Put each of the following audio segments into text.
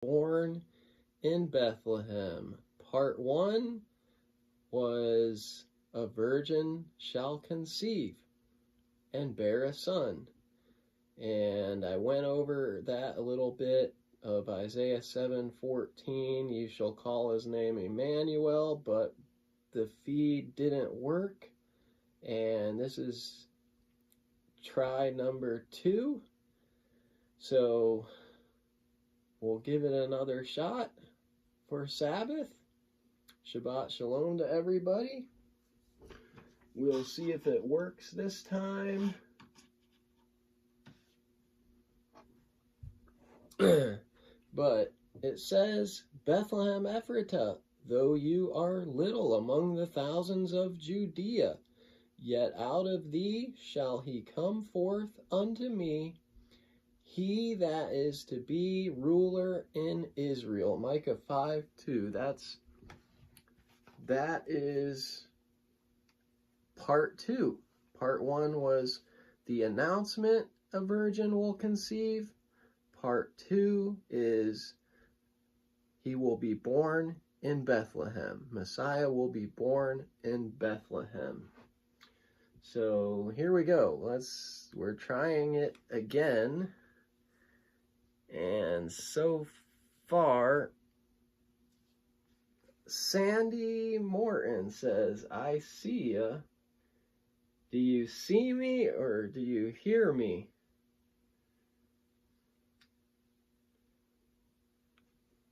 born in Bethlehem. Part 1 was a virgin shall conceive and bear a son. And I went over that a little bit of Isaiah 7:14. You shall call his name Emmanuel, but the feed didn't work. And this is try number 2. So we'll give it another shot for Sabbath. Shabbat shalom to everybody. We'll see if it works this time. But it says, Bethlehem Ephratah, though you are little among the thousands of Judea, yet out of thee shall he come forth unto me, he that is to be ruler in Israel. Micah 5:2. That is part 2. Part 1 was the announcement a virgin will conceive. Part 2 is he will be born in Bethlehem. Messiah will be born in Bethlehem. So here we go. We're trying it again. And so far, Sandy Morton says, I see ya. Do you see me or do you hear me?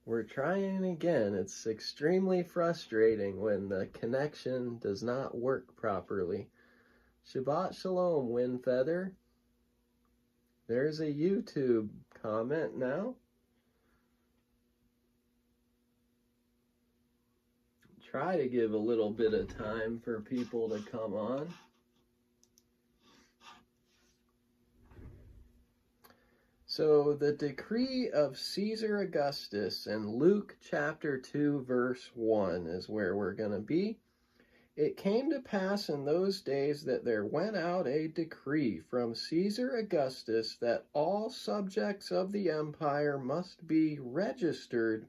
We're trying again. It's extremely frustrating when the connection does not work properly. Shabbat shalom, Windfeather. There's a YouTube comment now. Try to give a little bit of time for people to come on. So the decree of Caesar Augustus in Luke chapter 2 verse 1 is where we're going to be. It came to pass in those days that there went out a decree from Caesar Augustus that all subjects of the empire must be registered.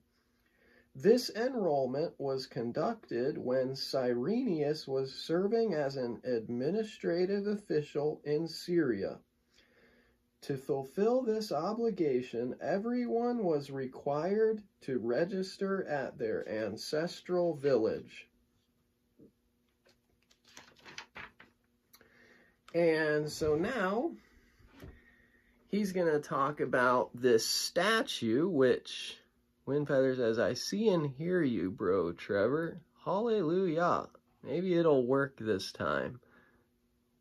This enrollment was conducted when Cyrenius was serving as an administrative official in Syria. To fulfill this obligation, everyone was required to register at their ancestral village. And so now, he's going to talk about this statue, which Windfeather says, I see and hear you, bro, Trevor. Hallelujah. Maybe it'll work this time.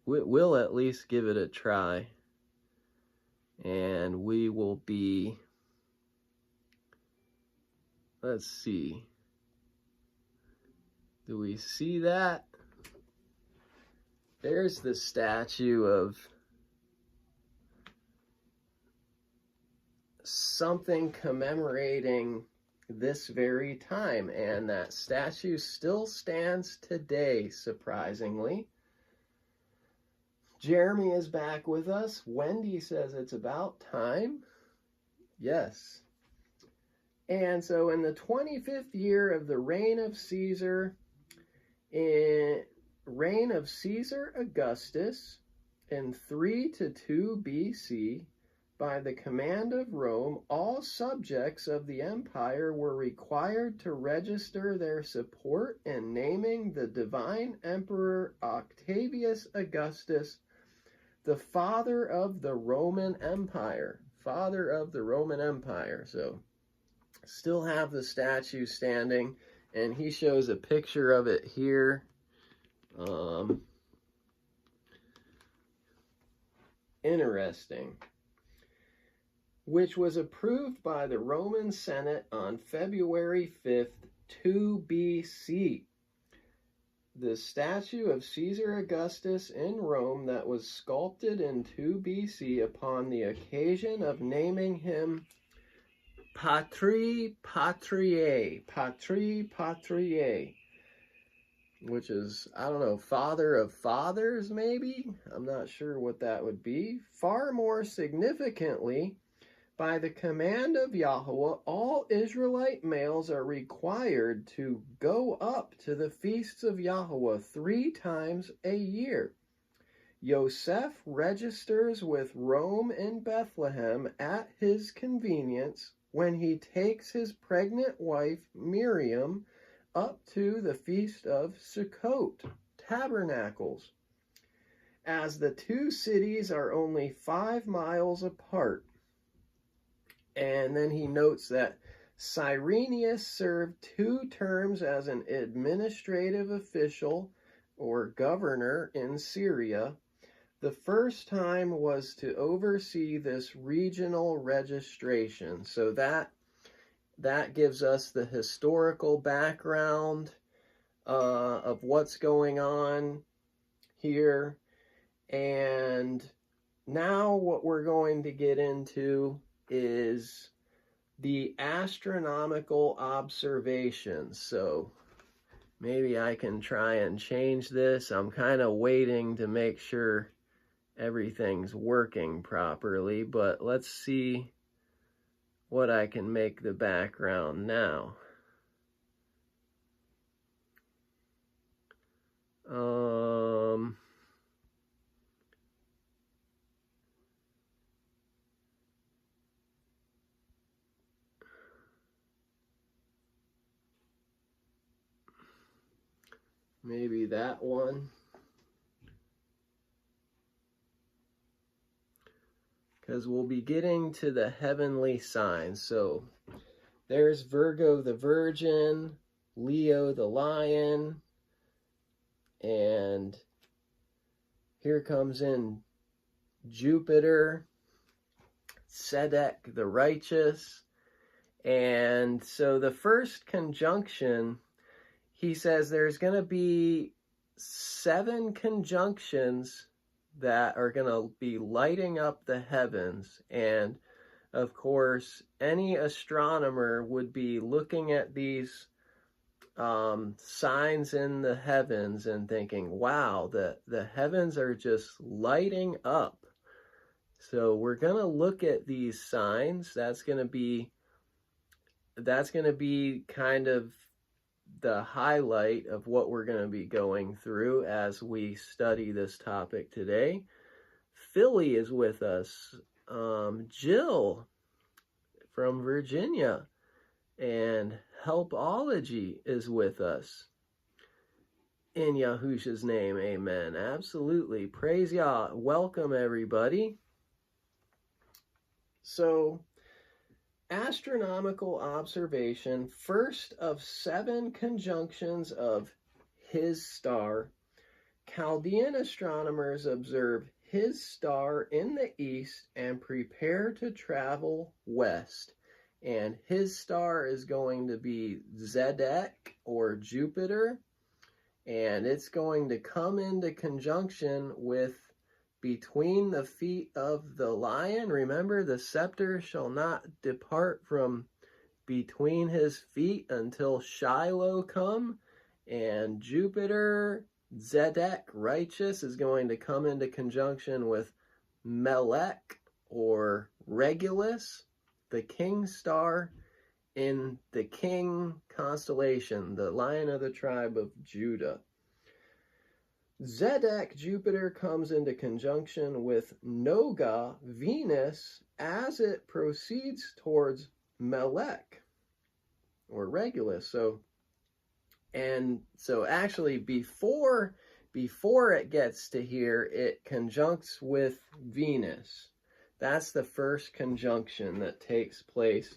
We'll at least give it a try. And we will be, let's see. Do we see that? There's the statue of something commemorating this very time, and that statue still stands today, surprisingly. Jeremy is back with us. Wendy says it's about time. Yes. And so in the 25th year of the reign of Caesar Augustus, in 3-2 BC, by the command of Rome, all subjects of the empire were required to register their support in naming the divine emperor Octavius Augustus the father of the Roman Empire. Father of the Roman Empire. So, still have the statue standing, and he shows a picture of it here. Interesting. Which was approved by the Roman Senate on February 5th, 2 BC. The statue of Caesar Augustus in Rome that was sculpted in 2 BC upon the occasion of naming him Patri Patriae, which is, I don't know, father of fathers maybe? I'm not sure what that would be. Far more significantly, By the command of Yahuwah, all Israelite males are required to go up to the feasts of Yahuwah 3 times a year. Yosef registers with Rome and Bethlehem at his convenience when he takes his pregnant wife Miriam up to the feast of Sukkot, Tabernacles. As the 2 cities are only 5 miles apart. And then he notes that Cyrenius served 2 terms as an administrative official or governor in Syria. The first time was to oversee this regional registration. So that gives us the historical background of what's going on here. And now what we're going to get into is the astronomical observations. So maybe I can try and change this. I'm kind of waiting to make sure everything's working properly, but let's see what I can make the background now. Maybe that one. Because we'll be getting to the heavenly signs. So there's Virgo the Virgin, Leo the Lion, and here comes in Jupiter, Tzedek the Righteous. And so the first conjunction, he says there's going to be 7 conjunctions that are going to be lighting up the heavens. And of course, any astronomer would be looking at these signs in the heavens and thinking, wow, the heavens are just lighting up. So we're going to look at these signs. That's going to be kind of the highlight of what we're going to be going through as we study this topic today. Philly is with us. Jill from Virginia, and Helpology is with us. In Yahushua's name, amen. Absolutely. Praise Yah. Welcome, everybody. So, astronomical observation, first of 7 conjunctions of his star. Chaldean astronomers observe his star in the east and prepare to travel west. And his star is going to be Zedek or Jupiter. And it's going to come into conjunction with between the feet of the lion. Remember, the scepter shall not depart from between his feet until Shiloh come. And Jupiter, Zedek, righteous, is going to come into conjunction with Melech or Regulus, the king star in the king constellation, the lion of the tribe of Judah. Zedek, Jupiter, comes into conjunction with Noga, Venus, as it proceeds towards Melech or Regulus. So actually before it gets to here, it conjuncts with Venus. That's the first conjunction that takes place.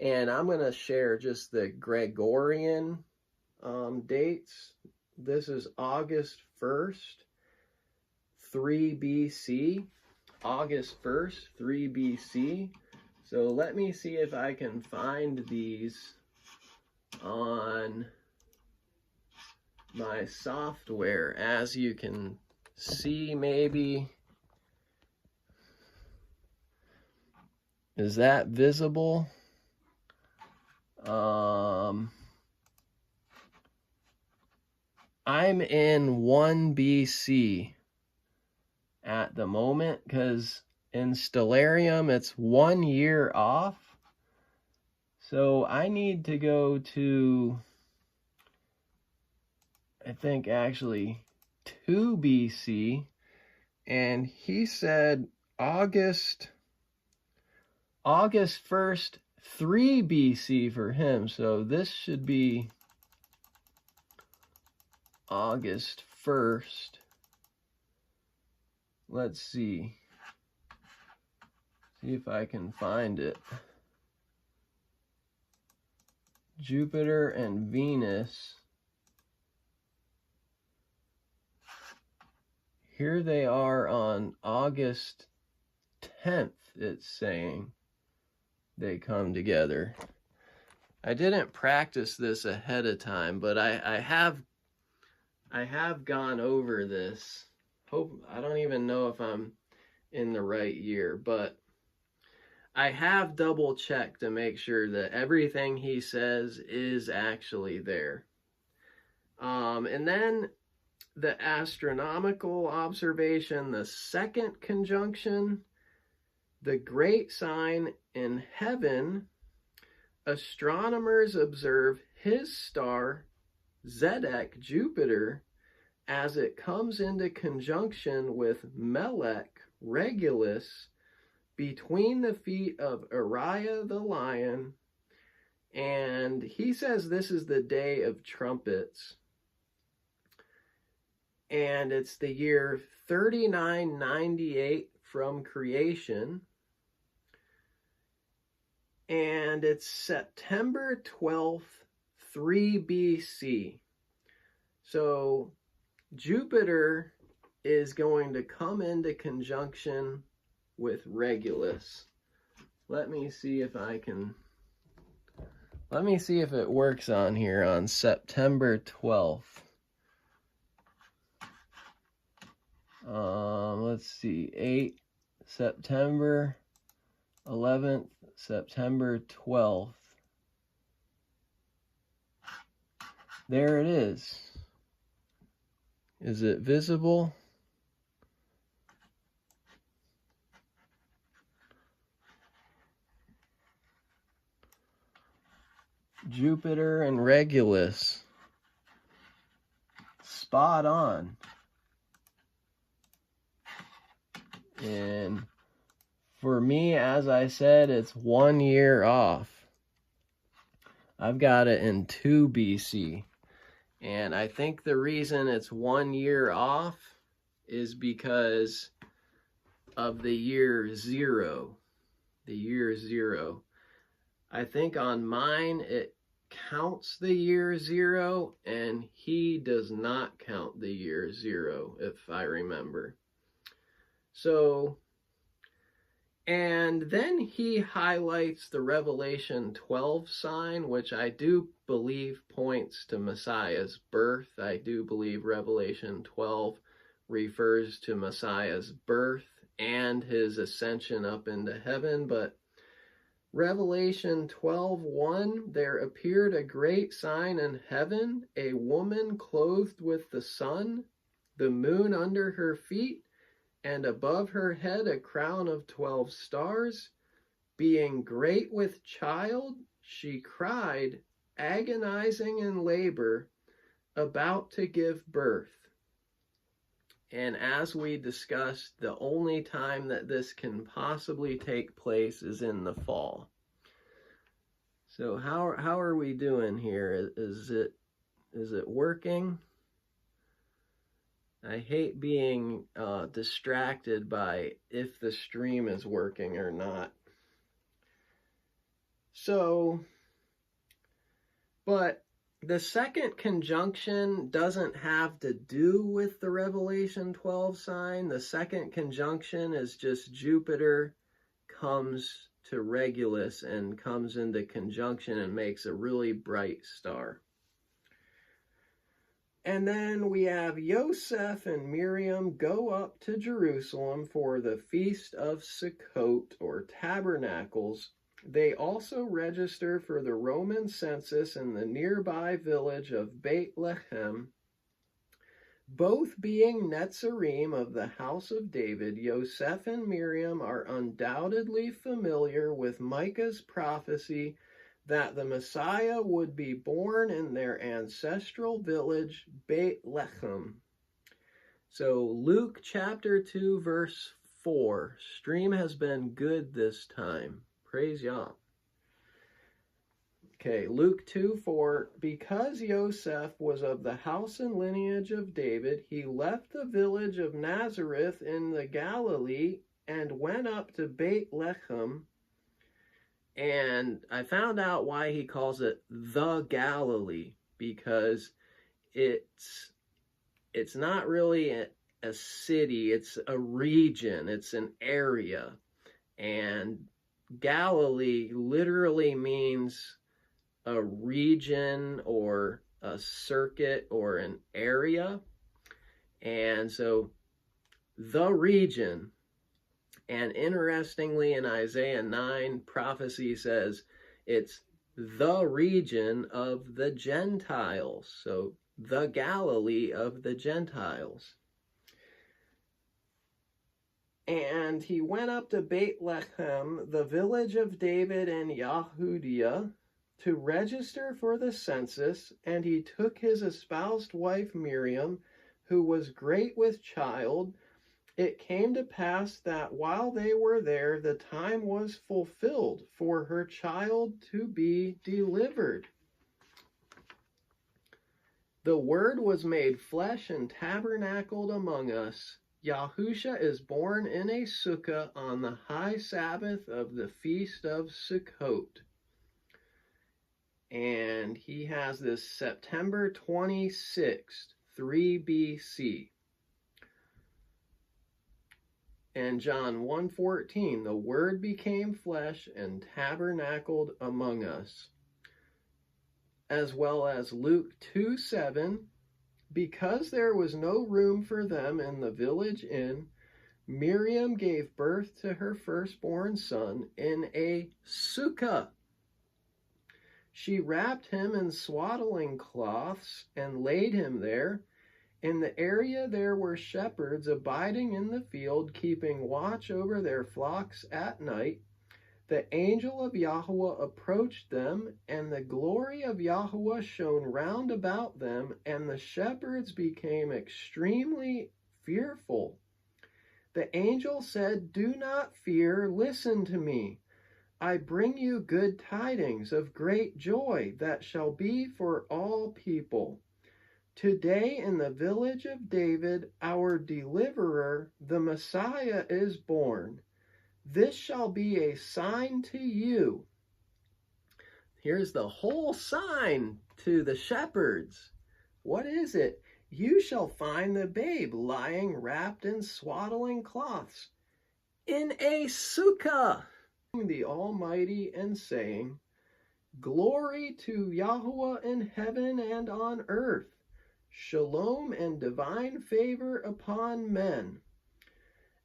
And I'm going to share just the Gregorian dates. This is August 1st, 3 BC. August 1st, 3 BC. So let me see if I can find these on my software. As you can see, maybe. Is that visible? I'm in 1 BC at the moment, because in Stellarium, it's 1 year off. So I need to go to, I think actually 2 BC. And he said August 1st, 3 BC for him. So this should be August 1st. Let's see. See if I can find it. Jupiter and Venus. Here they are on August 10th, it's saying they come together. I didn't practice this ahead of time, but I have gone over this. I don't even know if I'm in the right year, but I have double checked to make sure that everything he says is actually there. And then the astronomical observation, the second conjunction, the great sign in heaven, astronomers observe his star, Zedek, Jupiter, as it comes into conjunction with Melech, Regulus, between the feet of Uriah the lion. And he says this is the day of trumpets. And it's the year 3998 from creation. And it's September 12th, 3 BC. So Jupiter is going to come into conjunction with Regulus. Let me see if it works on here on September 12th. Let's see, 8 September 11th, September 12th. There it is. Is it visible? Jupiter and Regulus. Spot on. And for me, as I said, it's 1 year off. I've got it in 2 BC. And I think the reason it's 1 year off is because of the year 0. The year 0. I think on mine it counts the year 0, and he does not count the year 0, if I remember. So, and then he highlights the Revelation 12 sign, which I do believe points to Messiah's birth. I do believe Revelation 12 refers to Messiah's birth and his ascension up into heaven. But Revelation 12:1, there appeared a great sign in heaven, a woman clothed with the sun, the moon under her feet, and above her head a crown of 12 stars. Being great with child, she cried, agonizing in labor, about to give birth. And as we discussed, the only time that this can possibly take place is in the fall. So how are we doing here? Is it working? I hate being distracted by if the stream is working or not. So, but the second conjunction doesn't have to do with the Revelation 12 sign. The second conjunction is just Jupiter comes to Regulus and comes into conjunction and makes a really bright star. And then we have Yosef and Miriam go up to Jerusalem for the Feast of Sukkot, or Tabernacles. They also register for the Roman census in the nearby village of Bethlehem. Both being Netzarim of the house of David, Yosef and Miriam are undoubtedly familiar with Micah's prophecy that the Messiah would be born in their ancestral village, Bethlehem. So Luke chapter 2, verse 4. Stream has been good this time. Praise Yah. Okay, Luke 2:4. Because Yosef was of the house and lineage of David, he left the village of Nazareth in the Galilee and went up to Bethlehem. And I found out why he calls it the Galilee, because it's not really a city, it's a region, it's an area. And Galilee literally means a region or a circuit or an area. And so the region, and interestingly in Isaiah 9, prophecy says it's the region of the Gentiles. So the Galilee of the Gentiles. And he went up to Bethlehem, the village of David and Yahudiah, to register for the census, and he took his espoused wife Miriam, who was great with child. It came to pass that while they were there, the time was fulfilled for her child to be delivered. The Word was made flesh and tabernacled among us. Yahushua is born in a sukkah on the high Sabbath of the feast of Sukkot. And he has this September 26th, 3 BC. And John 1:14, the Word became flesh and tabernacled among us. As well as Luke 2:7, because there was no room for them in the village inn, Miriam gave birth to her firstborn son in a sukkah. She wrapped him in swaddling cloths and laid him there. In the area there were shepherds abiding in the field, keeping watch over their flocks at night. The angel of Yahuwah approached them, and the glory of Yahuwah shone round about them, and the shepherds became extremely fearful. The angel said, "Do not fear, listen to me. I bring you good tidings of great joy that shall be for all people. Today in the village of David, our deliverer, the Messiah, is born. This shall be a sign to you." Here's the whole sign to the shepherds. What is it? "You shall find the babe lying wrapped in swaddling cloths in a sukkah." The Almighty and saying, "Glory to Yahuwah in heaven and on earth, shalom and divine favor upon men."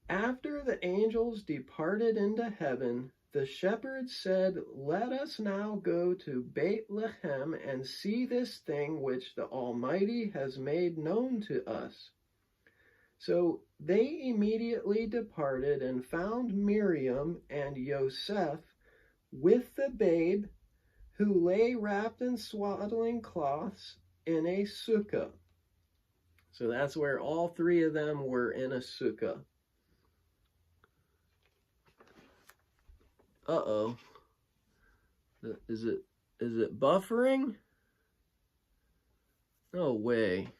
After the angels departed into heaven, the shepherds said, "Let us now go to Bethlehem and see this thing which the Almighty has made known to us." So they immediately departed and found Miriam and Yosef with the babe, who lay wrapped in swaddling cloths in a sukkah. So that's where all three of them were, in a sukkah. Uh-oh. Is it buffering? No way.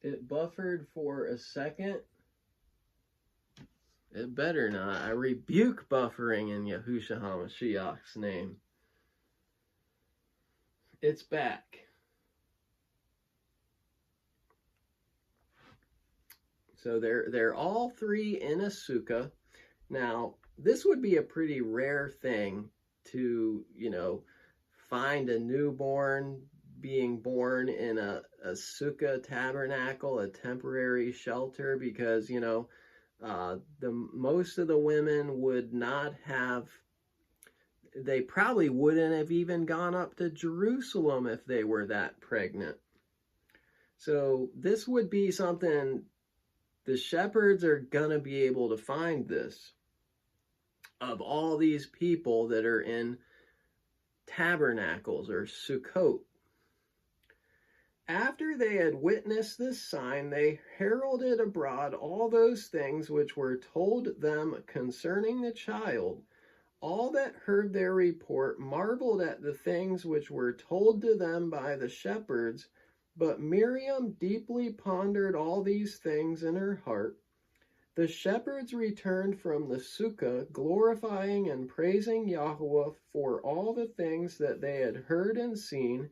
It buffered for a second. It better not. I rebuke buffering in Yahushua HaMashiach's name. It's back. So they're all three in a sukkah. Now, this would be a pretty rare thing to, find a newborn being born in a sukkah tabernacle, a temporary shelter, because, you know, most of the women would not have, they probably wouldn't have even gone up to Jerusalem if they were that pregnant. So this would be something, the shepherds are going to be able to find this. Of all these people that are in tabernacles or Sukkot. After they had witnessed this sign, they heralded abroad all those things which were told them concerning the child. All that heard their report marveled at the things which were told to them by the shepherds, but Miriam deeply pondered all these things in her heart. The shepherds returned from the sukkah, glorifying and praising Yahuwah for all the things that they had heard and seen,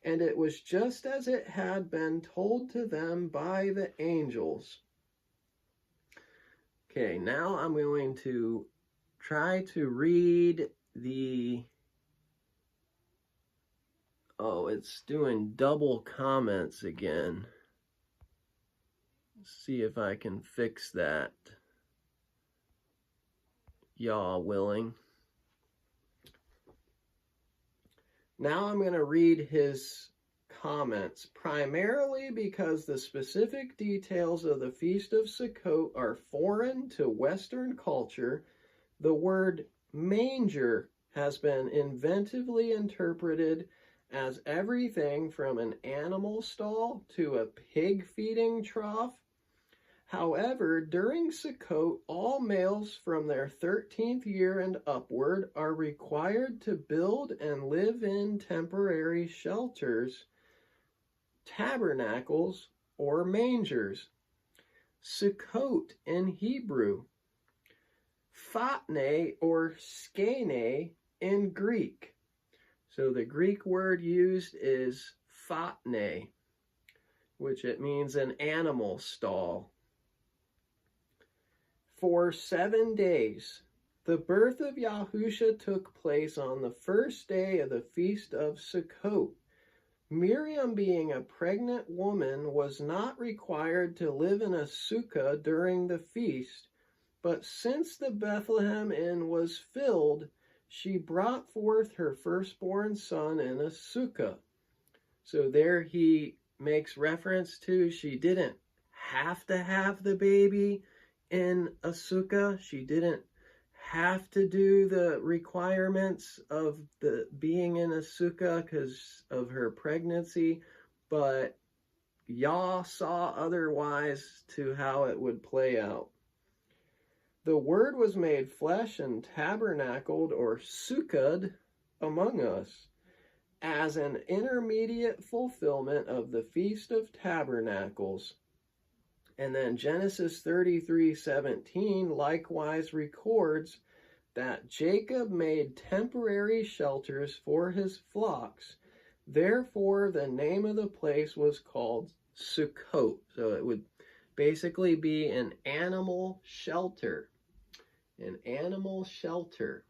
and it was just as it had been told to them by the angels. Okay, now I'm going to try to read the... Oh, it's doing double comments again. See if I can fix that. Yah willing. Now I'm going to read his comments, primarily because the specific details of the Feast of Sukkot are foreign to Western culture. The word manger has been inventively interpreted as everything from an animal stall to a pig feeding trough. However, during Sukkot, all males from their 13th year and upward are required to build and live in temporary shelters, tabernacles, or mangers. Sukkot in Hebrew, fatne or skene in Greek. So the Greek word used is fatne, which it means an animal stall. For 7 days, the birth of Yahushua took place on the first day of the Feast of Sukkot. Miriam, being a pregnant woman, was not required to live in a sukkah during the feast, but since the Bethlehem inn was filled, she brought forth her firstborn son in a sukkah. So there he makes reference to, she didn't have to have the baby in a sukkah. She didn't have to do the requirements of the being in a sukkah because of her pregnancy, but Yah saw otherwise to how it would play out. The Word was made flesh and tabernacled or sukkahd among us as an intermediate fulfillment of the Feast of Tabernacles. And then Genesis 33:17 likewise records that Jacob made temporary shelters for his flocks. Therefore, the name of the place was called Sukkot. So it would basically be an animal shelter. An animal shelter.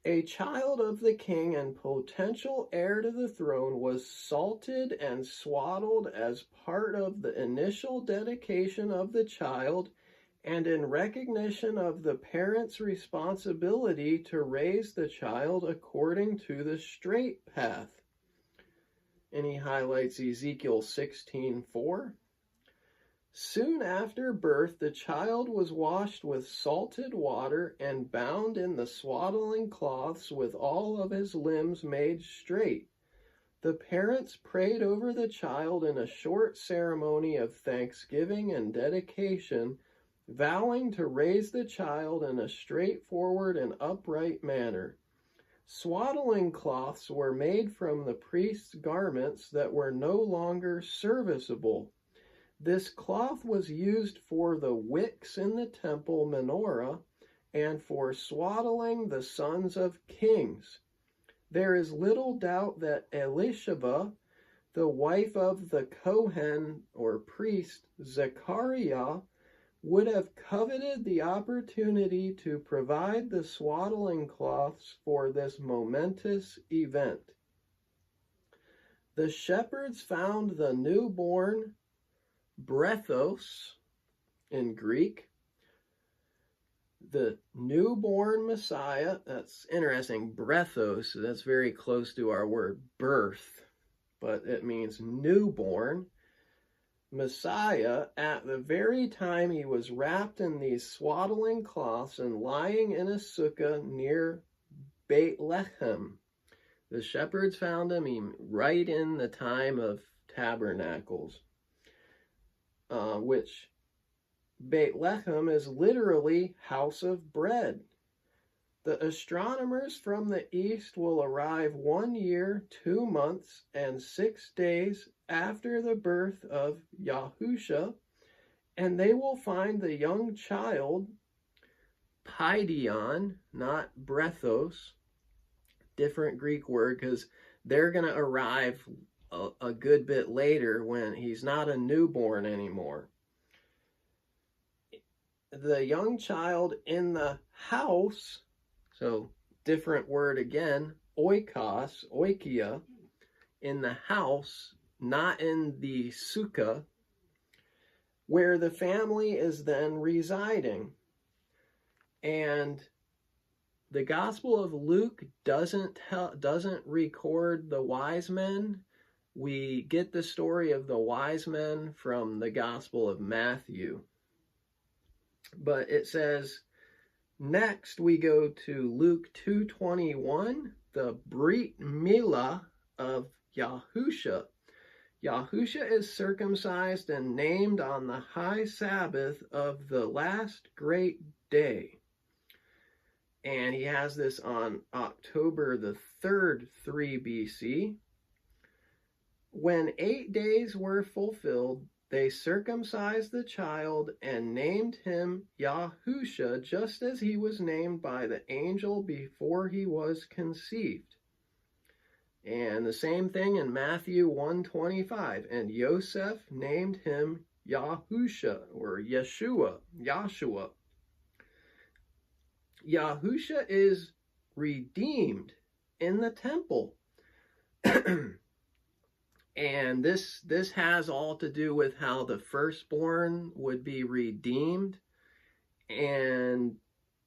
A child of the king and potential heir to the throne was salted and swaddled as part of the initial dedication of the child and in recognition of the parent's responsibility to raise the child according to the straight path. And he highlights Ezekiel 16:4. Soon after birth, the child was washed with salted water and bound in the swaddling cloths with all of his limbs made straight. The parents prayed over the child in a short ceremony of thanksgiving and dedication, vowing to raise the child in a straightforward and upright manner. Swaddling cloths were made from the priest's garments that were no longer serviceable. This cloth was used for the wicks in the temple menorah and for swaddling the sons of kings. There is little doubt that Elisheba, the wife of the Kohen or priest Zechariah, would have coveted the opportunity to provide the swaddling cloths for this momentous event. The shepherds found the newborn brethos in Greek, the newborn Messiah. That's interesting. Brethos, that's very close to our word birth, but it means newborn Messiah at the very time he was wrapped in these swaddling cloths and lying in a sukkah near Bethlehem. The shepherds found him right in the time of Tabernacles, which Bethlehem is literally house of bread. The astronomers from the east will arrive 1 year, 2 months, and 6 days after the birth of Yahushua, and they will find the young child, Paidion, not brethos, different Greek word, because they're going to arrive a good bit later when he's not a newborn anymore. The young child in the house, so different word again, oikos, oikia, in the house, not in the sukkah, where the family is then residing. And the Gospel of Luke doesn't record the wise men. We get the story of the wise men from the Gospel of Matthew. But it says, next we go to Luke 2:21, the Brit Milah of Yahushua. Yahushua is circumcised and named on the high Sabbath of the last great day. And he has this on October the 3rd, 3 BC. When 8 days were fulfilled, they circumcised the child and named him Yahushua, just as he was named by the angel before he was conceived. And the same thing in Matthew 1:25. And Yosef named him Yahushua, or Yeshua, Yahshua. Yahushua is redeemed in the temple. And this has all to do with how the firstborn would be redeemed. And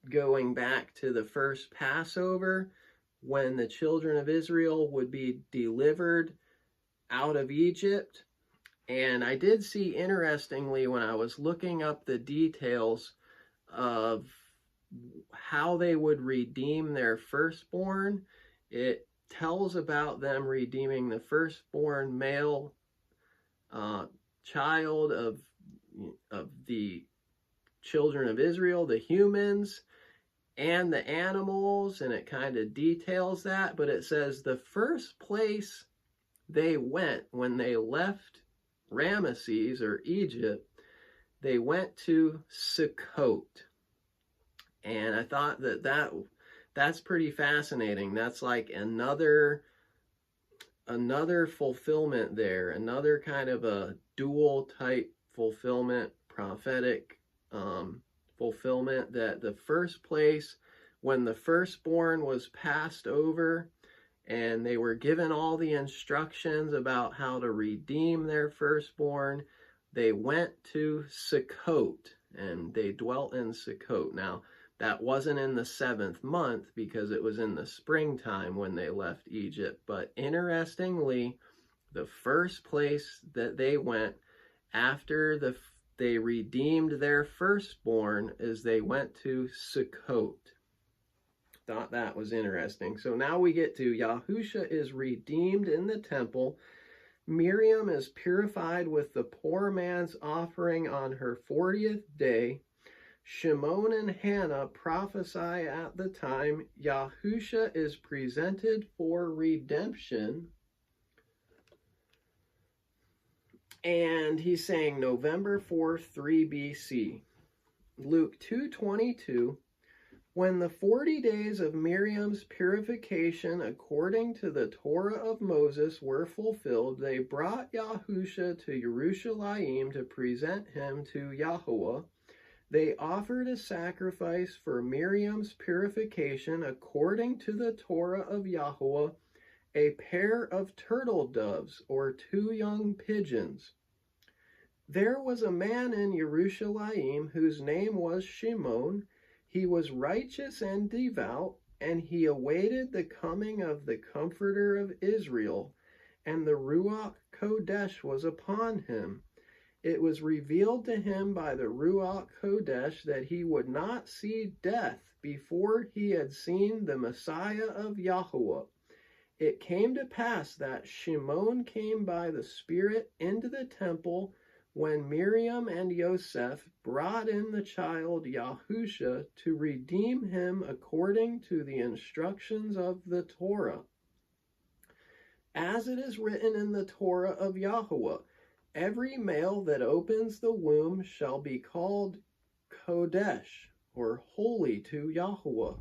going back to the first Passover, when the children of Israel would be delivered out of Egypt. And I did see, interestingly, when I was looking up the details of how they would redeem their firstborn, it tells about them redeeming the firstborn male child of the children of Israel, the humans, and the animals, and it kind of details that. But it says the first place they went when they left Ramesses, or Egypt, they went to Sukkot. And I thought that's pretty fascinating. That's like another fulfillment there, another kind of a dual type fulfillment, prophetic fulfillment, that the first place when the firstborn was passed over and they were given all the instructions about how to redeem their firstborn, they went to Sukkot and they dwelt in Sukkot. Now, that wasn't in the 7th month because it was in the springtime when they left Egypt. But interestingly, the first place that they went after they redeemed their firstborn is they went to Sukkot. Thought that was interesting. So now we get to Yahushua is redeemed in the temple. Miriam is purified with the poor man's offering on her 40th day. Shimon and Hannah prophesy at the time. Yahushua is presented for redemption. And he's saying November 4th, 3 BC. Luke 2:22. When the 40 days of Miriam's purification according to the Torah of Moses were fulfilled, they brought Yahushua to Jerusalem to present him to Yahuwah. They offered a sacrifice for Miriam's purification according to the Torah of Yahuwah, a pair of turtle doves or 2 young pigeons. There was a man in Jerusalem whose name was Shimon. He was righteous and devout, and he awaited the coming of the Comforter of Israel, and the Ruach Kodesh was upon him. It was revealed to him by the Ruach Kodesh that he would not see death before he had seen the Messiah of Yahuwah. It came to pass that Shimon came by the Spirit into the temple when Miriam and Yosef brought in the child Yahushua to redeem him according to the instructions of the Torah. As it is written in the Torah of Yahuwah, every male that opens the womb shall be called Kodesh, or holy to Yahuwah.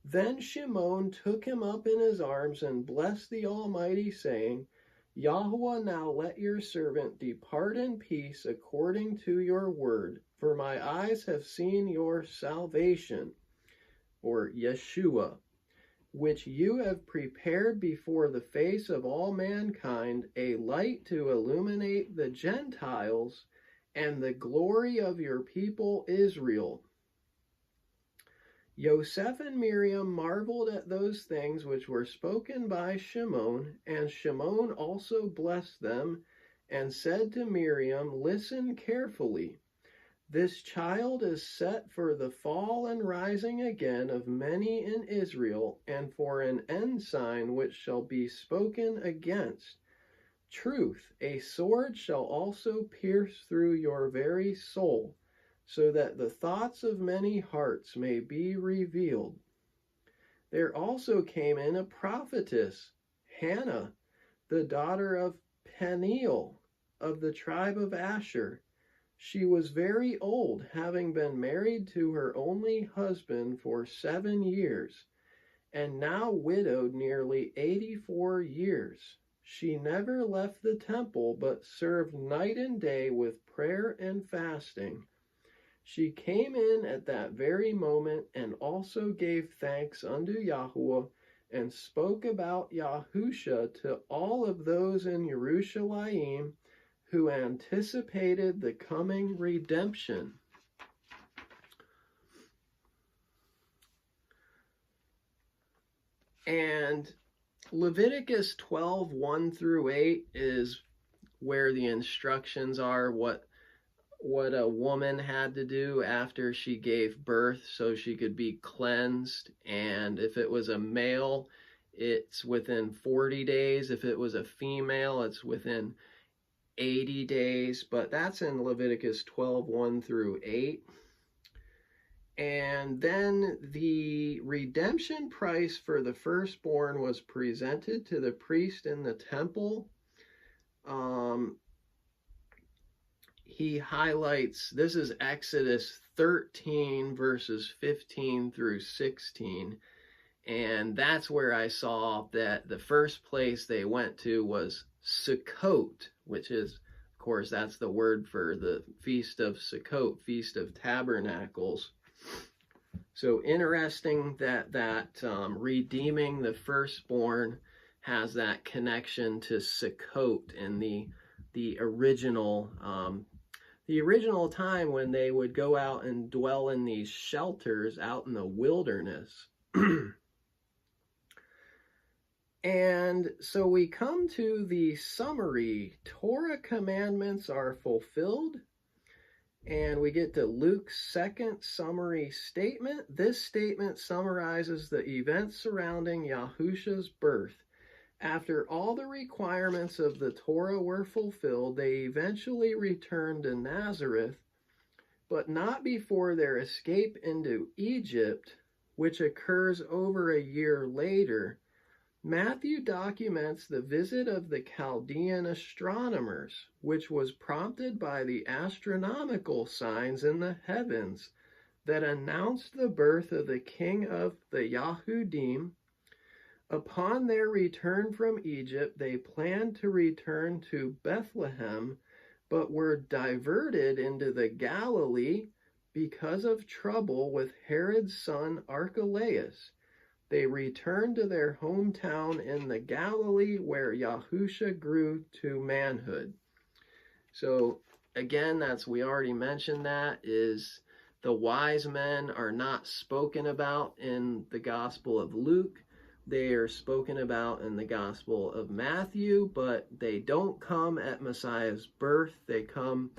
Then Shimon took him up in his arms and blessed the Almighty, saying, Yahuwah, now let your servant depart in peace according to your word, for my eyes have seen your salvation, or Yeshua, which you have prepared before the face of all mankind, a light to illuminate the Gentiles and the glory of your people Israel. Yosef and Miriam marveled at those things which were spoken by Shimon, and Shimon also blessed them, and said to Miriam, Listen carefully. This child is set for the fall and rising again of many in Israel, and for an ensign which shall be spoken against. Truth, a sword shall also pierce through your very soul, so that the thoughts of many hearts may be revealed. There also came in a prophetess, Hannah, the daughter of Peniel, of the tribe of Asher. She was very old, having been married to her only husband for 7 years, and now widowed nearly 84 years. She never left the temple, but served night and day with prayer and fasting. She came in at that very moment and also gave thanks unto Yahuwah and spoke about Yahushua to all of those in Jerusalem who anticipated the coming redemption. And Leviticus 12, 1 through 8 is where the instructions are, what a woman had to do after she gave birth so she could be cleansed. And if it was a male, it's within 40 days. If it was a female, it's within 80 days. But that's in Leviticus 12, 1 through 8. And then the redemption price for the firstborn was presented to the priest in the temple. He highlights, this is Exodus 13 verses 15 through 16, and that's where I saw that the first place they went to was Sukkot, which is, of course, that's the word for the Feast of Sukkot, Feast of Tabernacles. So interesting that redeeming the firstborn has that connection to Sukkot and the original time when they would go out and dwell in these shelters out in the wilderness. And so we come to the summary. Torah commandments are fulfilled. And we get to Luke's second summary statement. This statement summarizes the events surrounding Yahushua's birth. After all the requirements of the Torah were fulfilled, they eventually returned to Nazareth, but not before their escape into Egypt, which occurs over a year later. Matthew documents the visit of the Chaldean astronomers, which was prompted by the astronomical signs in the heavens that announced the birth of the king of the Yahudim. Upon their return from Egypt, they planned to return to Bethlehem, but were diverted into the Galilee because of trouble with Herod's son Archelaus, they returned to their hometown in the Galilee where Yahushua grew to manhood. So again, we already mentioned that, is the wise men are not spoken about in the Gospel of Luke. They are spoken about in the Gospel of Matthew, but they don't come at Messiah's birth. They come